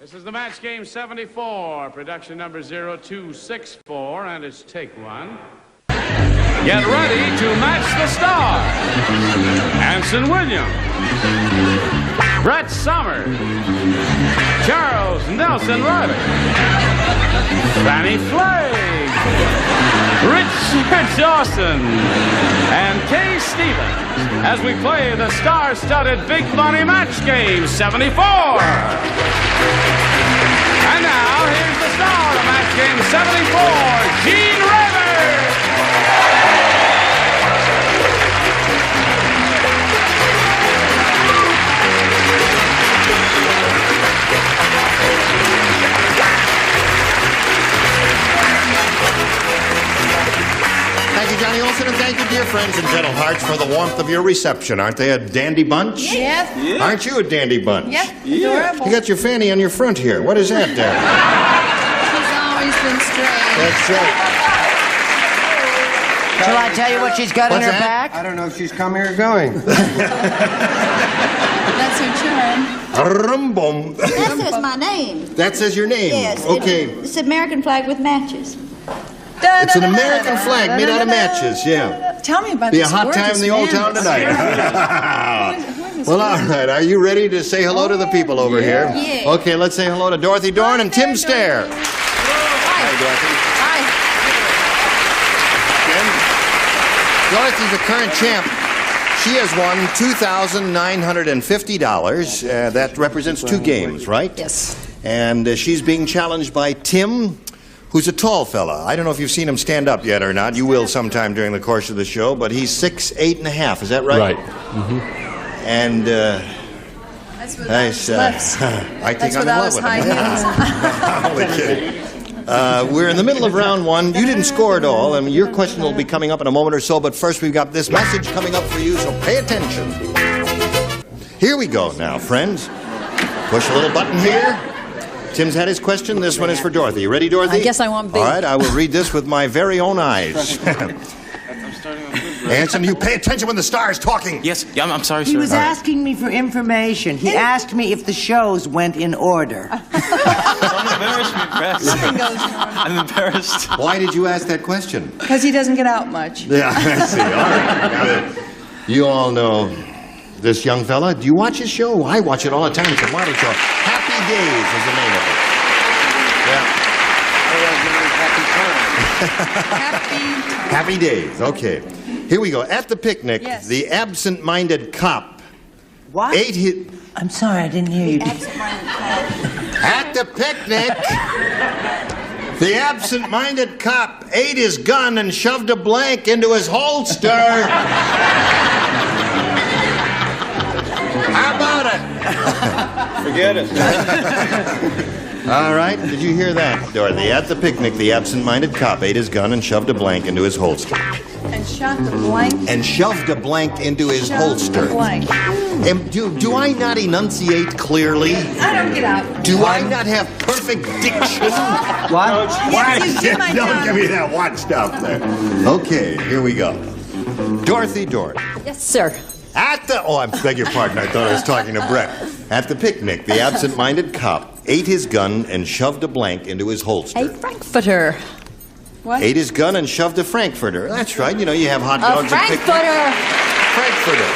This is the match game 74, production number 0264, and it's take one. Get ready to match the star. Anson Williams, Brett Summers, Charles Nelson Reilly, Fannie Flagg, Richard Dawson, and Kaye as we play the star-studded Big Money Match Game 74. And now, here's the star of Match Game 74, Gene Rivers. Thank you, Johnny Olson, and thank you, dear friends and gentle hearts, for the warmth of your reception. Aren't they a dandy bunch? Yes. Yeah. Aren't you a dandy bunch? Yes. Adorable. You got your Fanny on your front here. What is that, Dad? She's always been straight. That's right. Shall I tell you what she's got in her back? I don't know if she's coming or going. That's her charm. Rumbum. That says my name. That says your name? Yes. Okay. It's an American flag with matches. It's an American flag made out of matches, yeah. Tell me about Be a this hot time in the old town tonight. Well, all right. Are you ready to say hello to the people over here? Yeah. Okay, let's say hello to Dorothy Dorn and Tim Stair. Hi, Dorothy. Hi. Dorothy's the current champ. She has won $2,950. That represents 2 games, right? Yes. And she's being challenged by Tim, who's a tall fella. I don't know if you've seen him stand up yet or not. You will sometime during the course of the show, but he's 6'8.5". Is that right? Right. Mm-hmm. And That's without his lips. I think That's I'm in without love his with high him. heels. Only kidding. We're in the middle of round 1. You didn't score at all, and your question will be coming up in a moment or so, but first we've got this message coming up for you, so pay attention. Here we go now, friends. Push a little button here. Tim's had his question. This one is for Dorothy. You ready, Dorothy? I guess I want big. All right, I will read this with my very own eyes. Anson, you pay attention when the star is talking. Yes, yeah, I'm sorry, sir. He was asking me for information. He asked me if the shows went in order. I'm embarrassed, Press. Nothing goes wrong. I'm embarrassed. Why did you ask that question? Because he doesn't get out much. Yeah, I see. All right. Now that you all know this young fella, do you watch his show? I watch it all the time. It's a model show. Happy Days is the name of it. Yeah. Happy Days. Okay. Here we go. At the picnic, Yes. the absent-minded cop What? ate his... I'm sorry, I didn't hear you. At the picnic, the absent-minded cop ate his gun and shoved a blank into his holster. How about it? Forget it. All right. Did you hear that, Dorothy? At the picnic, the absent-minded cop ate his gun and shoved a blank into his holster. And shot the blank. And shoved a blank into his holster. Blank. And do I not enunciate clearly? I don't get out. Do I not have perfect diction? What? Yes, you did, my Don't John. give me that what stuff there. Okay, here we go. Dorothy Dorn. Yes, sir. At the... Oh, I beg your pardon. I thought I was talking to Brett. At the picnic, the absent-minded cop ate his gun and shoved a blank into his holster. A Frankfurter. What? Ate his gun and shoved a Frankfurter. That's right. You know, you have hot A dogs at picnics. Frankfurter. Frankfurter.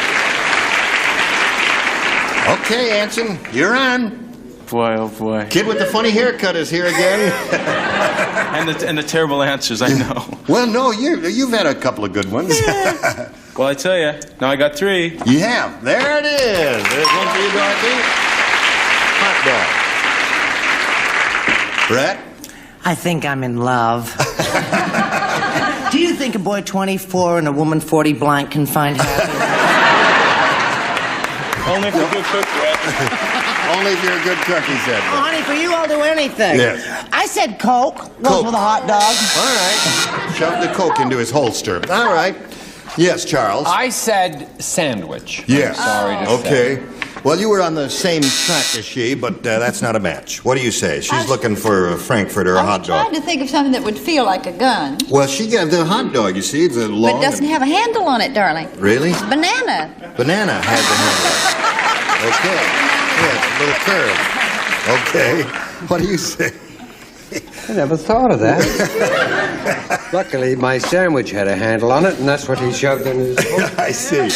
Okay, Anson, you're on. Boy, oh boy. Kid with the funny haircut is here again. And the terrible answers, I know. Well, no, you've had a couple of good ones. Well, I tell you, now I got 3. You have. There it is. There's one for you, Dorothy. Hot dog. Brett? I think I'm in love. Do you think a boy 24 and a woman 40 blank can find happiness? Only if you're a good cook, Brett. Only if you're a good cook, he said. Oh, honey, for you, I'll do anything. Yes. I said Coke. Goes Coke. with a hot dog. All right. Shoved the Coke into his holster. All right. Yes, Charles. I said sandwich. Yes. Sorry to Okay. say. Well, you were on the same track as she, but that's not a match. What do you say? She's looking for a Frankfurter or a hot I'm dog. trying to think of something that would feel like a gun. Well, she got the hot dog, you see. It's a long... But it doesn't have a handle on it, darling. Really? Banana. Banana has the handle. Okay. Yeah, it's a little curve. Okay. What do you say? I never thought of that. Luckily, my sandwich had a handle on it, and that's what he shoved in his book. I see.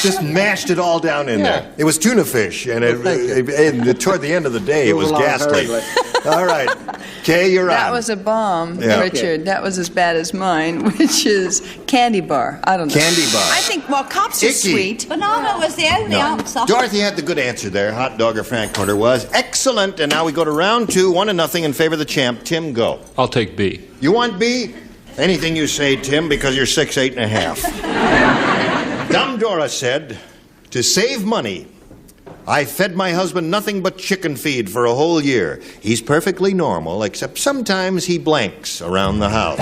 Just mashed it all down in there. It was tuna fish, and toward the end of the day, it was Move along ghastly. hurriedly. All right. Kay, you're on. That was a bomb, Yeah. Richard. That was as bad as mine, which is candy bar. I don't know. Candy bar. I think, well, cops are Icky. sweet. Banana was the only answer. Dorothy had the good answer there. Hot dog or Frankfurter was excellent. And now we go to round 2, 1-0 in favor of the champ. Tim, go. I'll take B. You want B? Anything you say, Tim, because you're 6'8" and a half. Dumb Dora said, to save money, I fed my husband nothing but chicken feed for a whole year. He's perfectly normal, except sometimes he blanks around the house.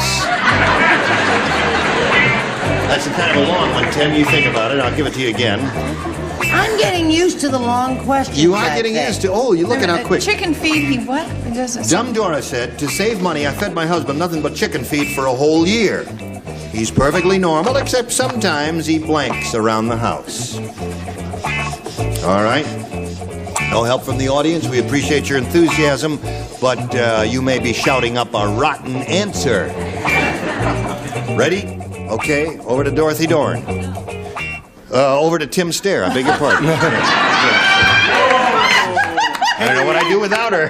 That's a kind of a long one, Tim. You think about it. I'll give it to you again. I'm getting used to the long questions. You are I getting think. used to... Oh, you're looking out quick. Chicken feed, he what? It doesn't say. Dumb Dora said, to save money, I fed my husband nothing but chicken feed for a whole year. He's perfectly normal, except sometimes he blanks around the house. All right. No help from the audience. We appreciate your enthusiasm, but you may be shouting up a rotten answer. Ready? Okay, over to Dorothy Dorn. Over to Tim Stair. I beg your pardon. I don't know what I'd do without her.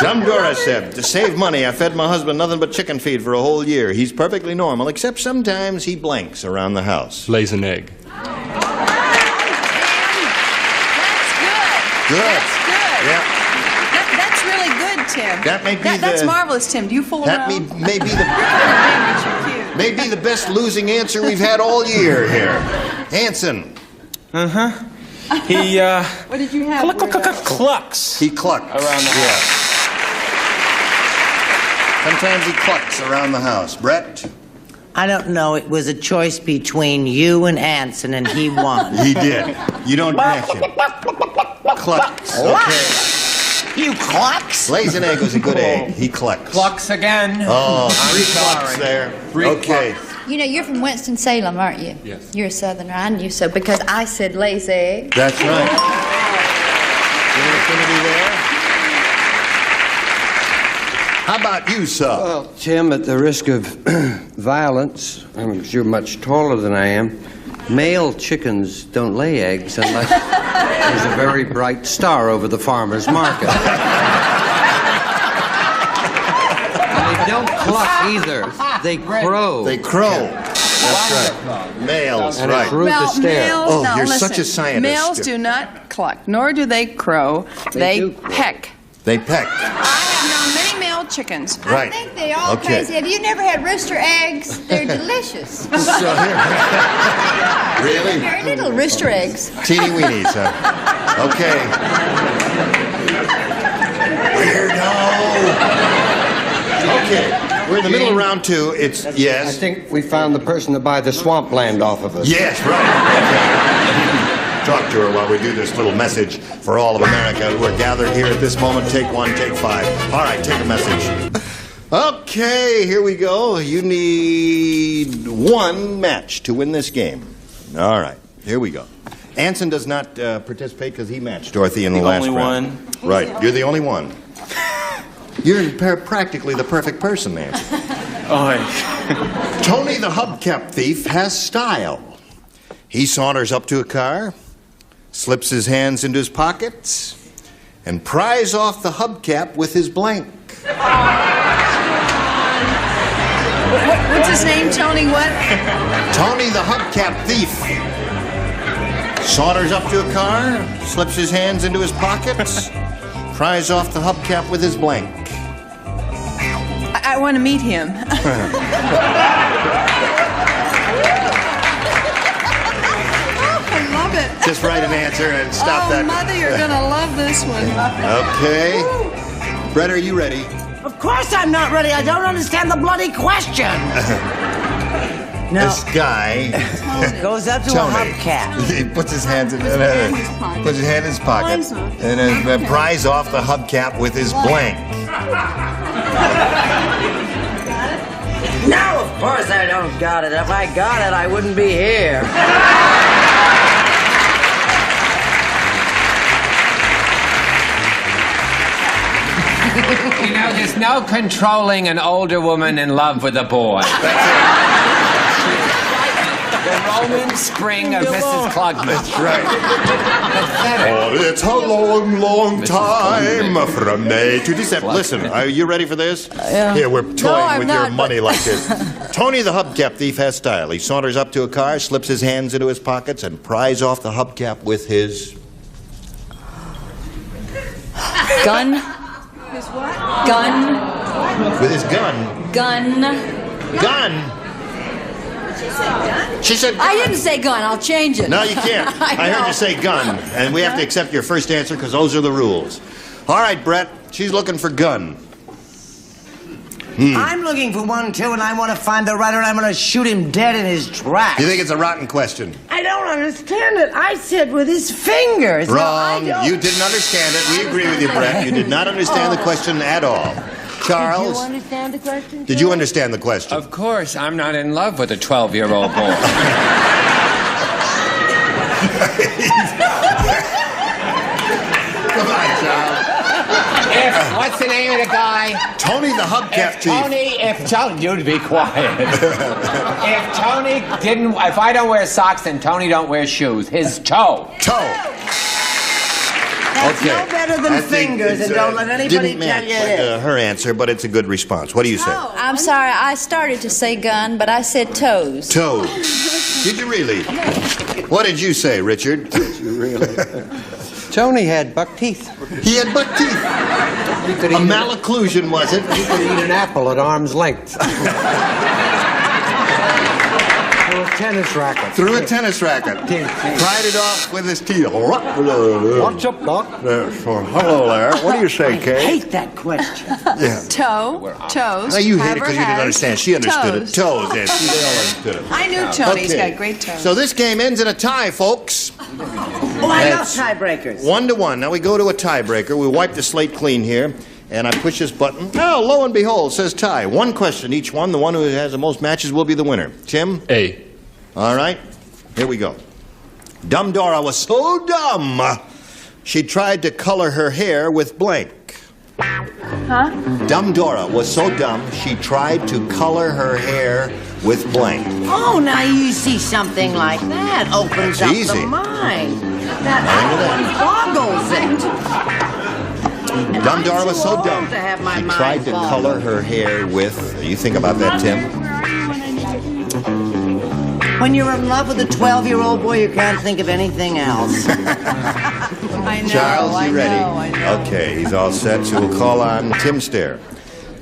Dumb Dora said, to save money, I fed my husband nothing but chicken feed for a whole year. He's perfectly normal, except sometimes he blanks around the house. Lays an egg. Good. That's good. Yeah. That's really good, Tim. That may be That's the- marvelous, Tim. Do you fool That around? may be the... Cute. Maybe the best losing answer we've had all year here. Anson. He, What did you have? clucks He clucks. around the house. Sometimes he clucks around the house. Brett? I don't know. It was a choice between you and Anson, and he won. He did. You don't match him. Clucks. Okay. You clucks? Lays an egg was a good egg. He clucks. Clucks again. Oh, 3 clucks there. Okay. You know, you're from Winston-Salem, aren't you? Yes. You're a Southerner. I knew so because I said lays egg. That's right. Good affinity there. How about you, sir? Well, Tim, at the risk of violence, I'm sure much taller than I am, male chickens don't lay eggs unless there's a very bright star over the farmer's market. And they don't cluck either. They crow. They crow. That's right. Males, And right. it's rude to stare. Males, Oh, no, you're listen. such a scientist. Males do not cluck, nor do they crow. They do crow. peck. They peck. I have known many male chickens. Right. I think they all Okay. crazy. Have you never had rooster eggs? They're delicious. So here. Really? Very little rooster eggs. Teeny weenies, huh? Okay. Weirdo. Okay. We're in the middle of round 2. It's, I yes. think we found the person to buy the swampland off of us. Yes, right. Okay. Talk to her while we do this little message for all of America who are gathered here at this moment. Take 1, take 5. All right, take a message. Okay, here we go. You need 1 match to win this game. All right, here we go. Anson does not participate because he matched Dorothy in the last only round. one. Right, you're the only one. You're practically the perfect person, Anson. Oh, Tony the hubcap thief has style. He saunters up to a car, slips his hands into his pockets, and pries off the hubcap with his blank. What's his name, Tony? What? Tony the hubcap thief saunters up to a car, slips his hands into his pockets, pries off the hubcap with his blank. I want to meet him. I love it. Just write an answer and stop that. Mother, you're gonna love this one. Okay. Brett, are you ready? Of course I'm not ready. I don't understand the bloody question. No. This guy, Goes up to Tony, a hubcap. he puts his hands in, puts his hand in his pocket, Pries off. and then pries off the hubcap with his blank. No, of course I don't got it. If I got it, I wouldn't be here. You know, there's no controlling an older woman in love with a boy. The Roman spring of Mrs. Klugman. That's right. Pathetic. Oh, it's a long, long time from May to December. Listen, are you ready for this? Yeah. Here, we're toying I'm with not, your money like this. Tony the hubcap thief has style. He saunters up to a car, slips his hands into his pockets, and pries off the hubcap with his... Gun. His what? Gun. With his gun. Gun. Gun? She said gun. I didn't say gun. I'll change it. No, you can't. I heard you say gun, and we have to accept your first answer because those are the rules. All right, Brett, she's looking for gun. I'm looking for one, too, and I want to find the writer, and I'm going to shoot him dead in his tracks. You think it's a rotten question? I don't understand it. I said with his fingers. Wrong. No, I don't. You didn't understand it. We agree with you, Brett. You did not understand the question at all. Charles, Did you understand the question? did you understand the question? Of course, I'm not in love with a 12-year-old boy. Come on, Charles. What's the name of the guy? Tony the hubcap thief. If Tony, you'd be quiet. If I don't wear socks, then Tony don't wear shoes. His toe. Toe. That's no better than I think fingers, it's, and don't let anybody didn't tell match you it is. her answer, but it's a good response. What do you say? I'm sorry, I started to say gun, but I said toes. Toes. Did you really? What did you say, Richard? Tony had buck teeth. He had buck teeth. He could A eat malocclusion, was it? He could eat an apple at arm's length. Through a tennis racket. Through a tennis racket. Pried it off with his teeth. What's up, Doc? Hello there. What do you say, I Kaye? hate that question. Yeah. Toe. Toes. Now, you hate it Have because or you didn't has. understand. She understood it. Toes. Toes, yes. They all understood it. I knew Tony's Okay. got great toes. So this game ends in a tie, folks. Oh, I love tiebreakers. 1-1. Now we go to a tiebreaker. We wipe the slate clean here, and I push this button. Oh, lo and behold, it says tie. One question each one. The one who has the most matches will be the winner. Tim? A. All right. Here we go. Dumb Dora was so dumb, she tried to color her hair with blank. Huh? Dumb Dora was so dumb, she tried to color her hair with blank. Oh, now you see something like that opens That's up easy. the mind. That boggles it. Dumb Dora was so dumb, To have my she mind tried to boggled. color her hair with... You think about that, Tim? When you're in love with a 12-year-old boy, you can't think of anything else. I know. Charles, you ready? I know. Okay, he's all set, so we'll call on Tim Stair.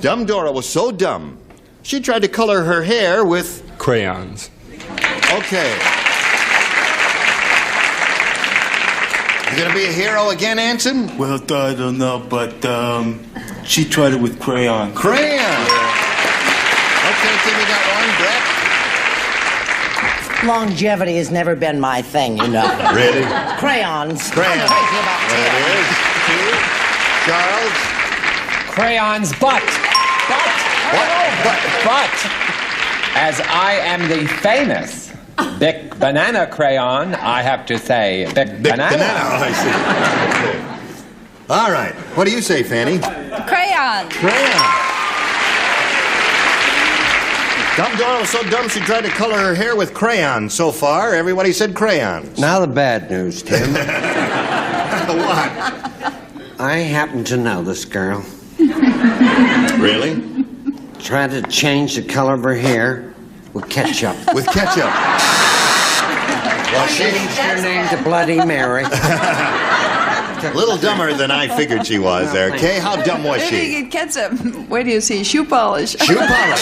Dumb Dora was so dumb, she tried to color her hair with... Crayons. Okay. You gonna be a hero again, Anson? Well, I don't know, but she tried it with crayon. Crayon! Okay, Tim, you got one. Brett? Longevity has never been my thing, you know. Really? Crayons. Crayon. I'm crazy about There it is. Charles? Crayon's butt. What? But, as I am the famous Bic Banana Crayon, I have to say Bic Banana. Banana. I see. Okay. All right. What do you say, Fannie? Crayon. Crayon. Dumb Dora was so dumb she tried to color her hair with crayon. So far, everybody said crayons. Now the bad news, Tim. What? I happen to know this girl. Really? Tried to change the color of her hair with ketchup. With ketchup. Well, she Changed her name to Bloody Mary. a little dumber than I figured she was there. Kay, how dumb was Maybe she? you get ketchup. Where do you see shoe polish? Shoe polish.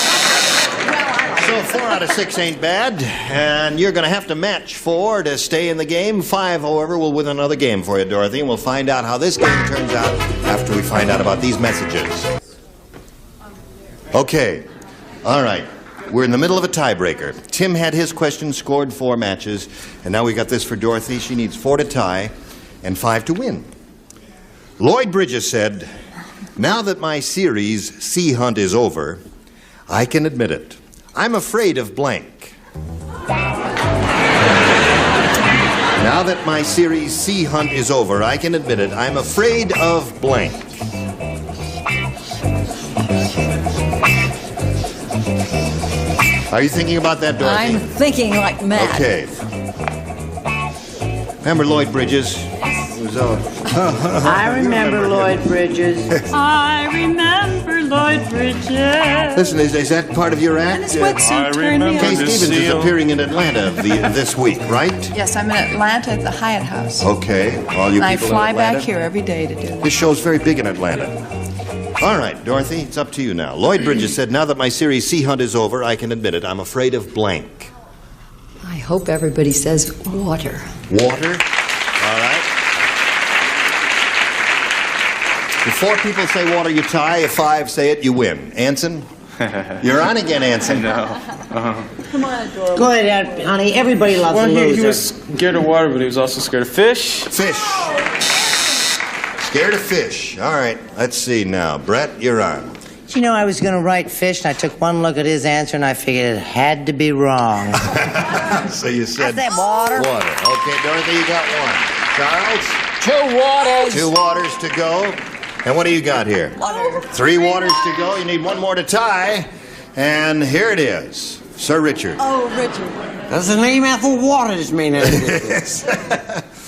So 4 out of 6 ain't bad, and you're going to have to match 4 to stay in the game. 5, however, will win another game for you, Dorothy, and we'll find out how this game turns out after we find out about these messages. Okay. All right. We're in the middle of a tiebreaker. Tim had his question, scored 4 matches, and now we got this for Dorothy. She needs 4 to tie and 5 to win. Lloyd Bridges said, "Now that my series Sea Hunt is over, I can admit it. I'm afraid of blank." Now that my series Sea Hunt is over, I can admit it. I'm afraid of blank. Are you thinking about that, Dorothy? I'm thinking like mad. Okay. Remember Lloyd Bridges? It was, I remember Lloyd Bridges. I remember Lloyd Bridges. Listen, is that part of your act? His wetsuit turned me Kaye on. Stevens is appearing in Atlanta this week, right? Yes, I'm in Atlanta at the Hyatt House. Okay. All you And I people fly in Atlanta. back here every day to do this. This show's very big in Atlanta. All right, Dorothy, it's up to you now. Lloyd Bridges said, now that my series Sea Hunt is over, I can admit it, I'm afraid of blank. I hope everybody says water. Water? All right. If 4 people say water, you tie. If 5 say it, you win. Anson? You're on again, Anson. No. Come on, adorable. Go ahead, honey. Everybody loves a loser. He was scared of water, but he was also scared of fish. Fish. Scared of fish. All right, let's see now. Brett, you're on. You know, I was going to write fish, and I took one look at his answer, and I figured it had to be wrong. So you said... I said water. Water. Okay, Dorothy, you got 1. Charles? 2 waters. 2 waters to go. And what do you got here? Water. 3 waters to go. You need 1 more to tie. And here it is. Sir Richard. Oh, Richard. Does the name Ethel Waters mean anything?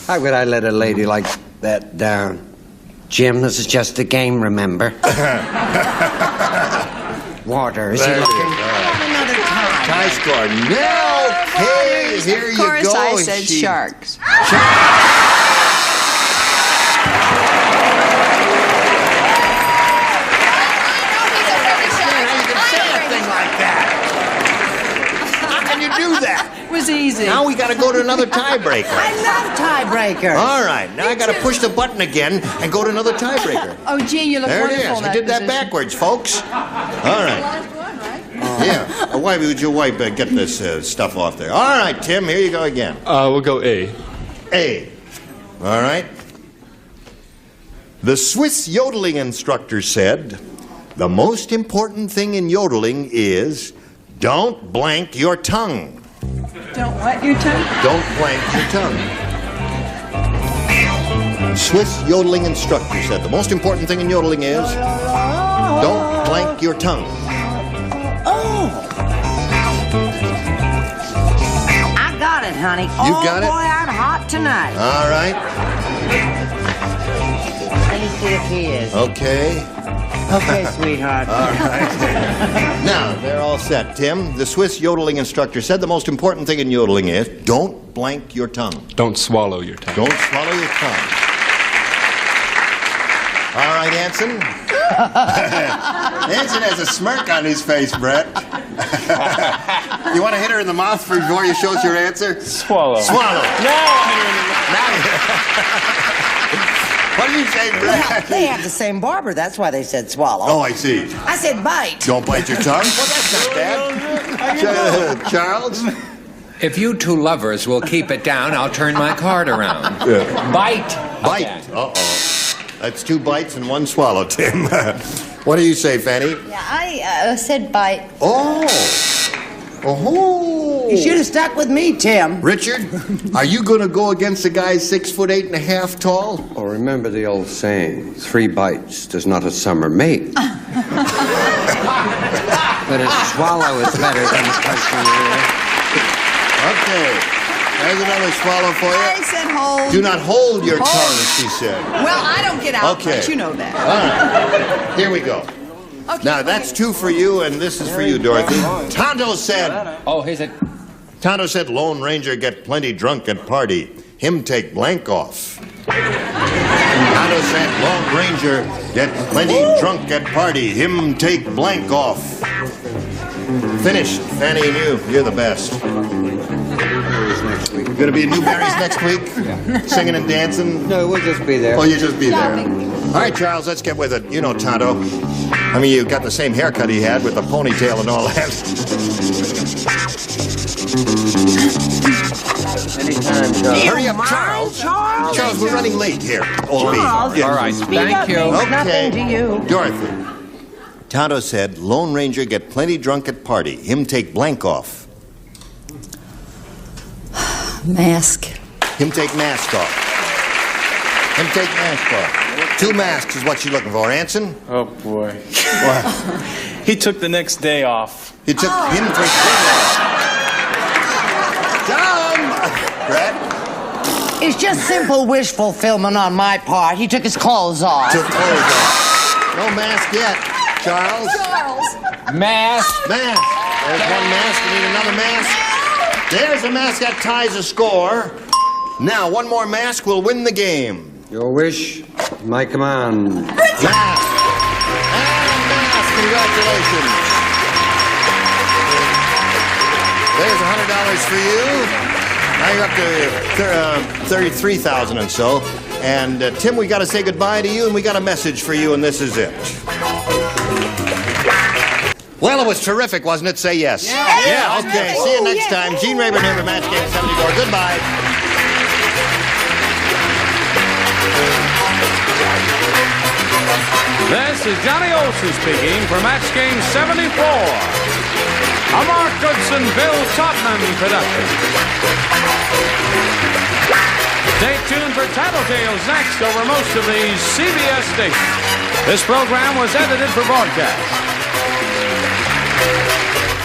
How could I let a lady like that down? Jim, this is just a game, remember? Waters. There it is. Another tie. Tie score. Now, Kaye, here you go. Of course, I said sharks. Do that. It was easy. Now we got to go to another tiebreaker. I love tiebreakers. All right, now I got to push the button again and go to another tiebreaker. Oh, Gene, you look There it wonderful is. in I did that position. backwards, folks. All right. Yeah. Why would your wife get this stuff off there? All right, Tim, here you go again. We'll go A. A. All right. The Swiss yodeling instructor said, the most important thing in yodeling is don't blank your tongue. Don't what, your tongue? Don't blank your tongue. Swiss yodeling instructor said the most important thing in yodeling is don't blank your tongue. Oh. I got it, honey. You got it? Oh, boy, I'm hot tonight. All right. Let me see if he is. Okay. Okay, sweetheart. All right. Now, they're all set. Tim, the Swiss yodeling instructor said the most important thing in yodeling is don't blank your tongue. Don't swallow your tongue. Don't swallow your tongue. All right, Anson. Anson has a smirk on his face, Brett. You want to hit her in the mouth before you show us your answer? Swallow. Swallow. No! What did you say, Brett? They have the same barber. That's why they said swallow. Oh, I see. I said bite. Don't bite your tongue? Well, that's not bad. Charles? If you 2 lovers will keep it down, I'll turn my card around. Bite. Bite. Again. Uh-oh. That's 2 bites and 1 swallow, Tim. What do you say, Fannie? Yeah, I said bite. Oh. Oh. You should have stuck with me, Tim. Richard, are you going to go against a guy 6'8.5" tall? Oh, remember the old saying, 3 bites does not a summer make. But a swallow is better than a person. Okay. There's another swallow for you. I said hold. Do not hold your tongue, she said. Well, I don't get out Okay. much. You know that. All right. Here we go. Okay, Now, that's 2 for you, and this is for you, Dorothy. Tonto said... Oh, here's it. Tonto said, Lone Ranger get plenty drunk and party. Him take blank off. Tonto said, Lone Ranger get plenty drunk at party. Him take blank off. Finished. Fannie and you, you're the best. Gonna be at Newberry's next week? Singing and dancing? No, we'll just be there. Oh, you just be there. All right, Charles, let's get with it. You know Tonto. I mean, you got the same haircut he had with the ponytail and all that. Anytime, Charles. Hurry up, Charles. Charles, we're running late here. Old me. All right, thank you. Nothing to you. Dorothy. Tonto said, Lone Ranger get plenty drunk at party. Him take blank off. Mask. Him take mask off. Him take mask off. 2 masks is what you're looking for. Anson? Oh, boy. He took the next day off. You took him for John! Brad? It's just simple wish fulfillment on my part. He took his clothes off. Took clothes off. No mask yet. Charles? Mask. Mask. There's one mask. We need another mask. There's a mask that ties a score. Now, one more mask will win the game. Your wish, my command. Mask. And mask. Congratulations. There's $100 for you. Now you're up to 33,000 and so. And Tim, we got to say goodbye to you, and we got a message for you, and this is it. Well, it was terrific, wasn't it? Say yes. Yeah, okay. See you next time. Gene Rayburn here for Match Game 74. Goodbye. This is Johnny Olson speaking for Match Game 74. A Mark Goodson, Bill Todman production. Stay tuned for Tattletales next over most of these CBS stations. This program was edited for broadcast.